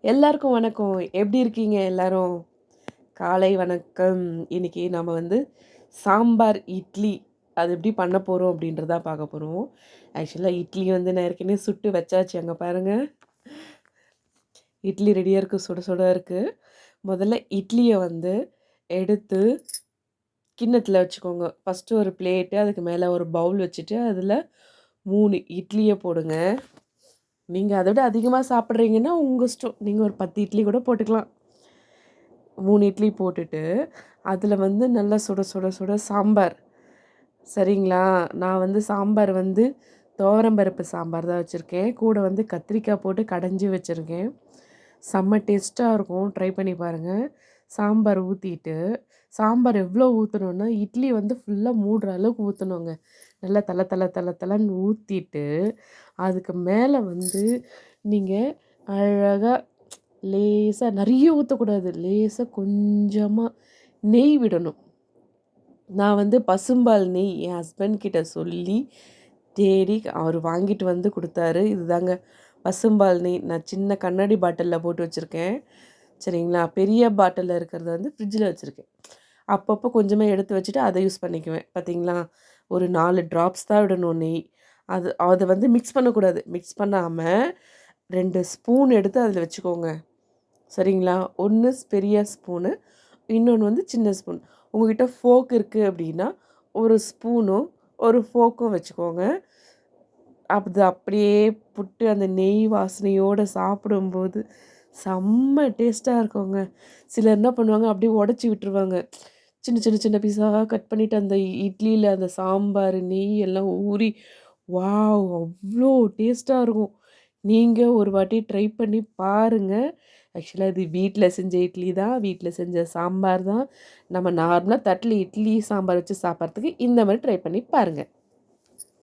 எல்லாருக்கும் வணக்கம். எப்படி இருக்கீங்க எல்லாரும்? காலை வணக்கம். இன்னைக்கு நாம வந்து சாம்பார், இட்லி அது எப்படி பண்ண போறோம் அப்படின்றத பார்க்க போறோம். ஆக்சுவலா இட்லி வந்து நான் ஏற்கனவே சுட்டு வச்சாச்சு. அங்க பாருங்க. இட்லி ரெடியா இருக்கு. சுட சுட இருக்கு. முதல்ல இட்லிய வந்து எடுத்து கிண்ணத்துல வச்சுக்கோங்க. ஃபர்ஸ்ட்டு ஒரு பிளேட்டு, அதுக்கு மேல ஒரு பவுல் வச்சுட்டு, அதுல 3 இட்லிய போடுங்க. நீங்க அத விட அதிகமா சாப்பிடுறீங்கன்னா, உங்க இஷ்டம். நீங்க ஒரு 10 இட்லி கூட போட்டுக்கலாம். 3 இட்லி போட்டுட்டு, அதில வந்து நல்லா சுட சுட சுட சாம்பார். சரிங்களா? நான் வந்து சாம்பார் வந்து துவரம் பருப்பு சாம்பார் தான் வச்சுருக்கேன். கூட வந்து கத்திரிக்காய் போட்டு கடைஞ்சு வச்சுருக்கேன். செம்ம டேஸ்ட்டா இருக்கும். ட்ரை பண்ணி பாருங்க. சாம்பார் ஊத்திட்டு, சாம்பார் எவ்வளோ ஊத்தணும்னா, இட்லி வந்து ஃபுல்லா மூடுற அளவுக்கு ஊத்தணுங்க. நல்லா தல தல தல தலன்னு ஊத்திட்டு, அதுக்கு மேல வந்து நீங்க அழகா லேசா நெறைய ஊத்தக்கூடாது. லேசா கொஞ்சமா நெய் விடணும். நான் வந்து பசும்பால் நெய் என் ஹஸ்பண்ட் கிட்ட சொல்லி தேடி அவரு வாங்கிட்டு வந்து குடுத்தாரு. இதுதாங்க பசும்பால் நெய். நான் சின்ன கண்ணாடி பாட்டில்ல போட்டு வச்சிருக்கேன். சரிங்களா? பெரிய பாட்டில்ல இருக்கிறத வந்து ஃப்ரிட்ஜில வச்சிருக்கேன். அப்பப்போ கொஞ்சமா எடுத்து வச்சுட்டு அத யூஸ் பண்ணிக்குவேன். பார்த்தீங்களா? ஒரு 4 ட்ராப்ஸ் தான் விடணும் நெய். அத வந்து மிக்ஸ் பண்ணக்கூடாது. மிக்ஸ் பண்ணாம 2 ஸ்பூன் எடுத்து அதில வச்சுக்கோங்க. சரிங்களா? 1 பெரிய ஸ்பூனு, இன்னொன்னு வந்து சின்ன ஸ்பூன். உங்ககிட்ட ஃபோர்க் இருக்கு அப்படின்னா, ஒரு ஸ்பூனும், ஒரு ஃபோர்க்கும் வச்சுக்கோங்க. அது அப்படியே புட்டு அந்த நெய் வாசனையோட சாப்பிடும்போது செம்ம டேஸ்ட்டா இருக்குங்க. சிலர் என்ன பண்ணுவாங்க, அப்படியே உடைச்சு விட்டுருவாங்க. சின்ன சின்ன சின்ன பீஸா கட் பண்ணிட்டு அந்த இட்லியில அந்த சாம்பார், நெய் எல்லாம் ஊறி, வாவ்! அவ்ளோ டேஸ்ட்டா இருக்கும். நீங்க ஒரு வாட்டி ட்ரை பண்ணி பாருங்க. ஆக்சுவலா இது வீட்ல செஞ்ச இட்லி தான். வீட்ல செஞ்ச சாம்பார் தான். நம்ம நார்மலா தட்டுல இட்லி, சாம்பார் வச்சு சாப்பிட்றதுக்கு இந்த மாரி ட்ரை பண்ணி பாருங்க.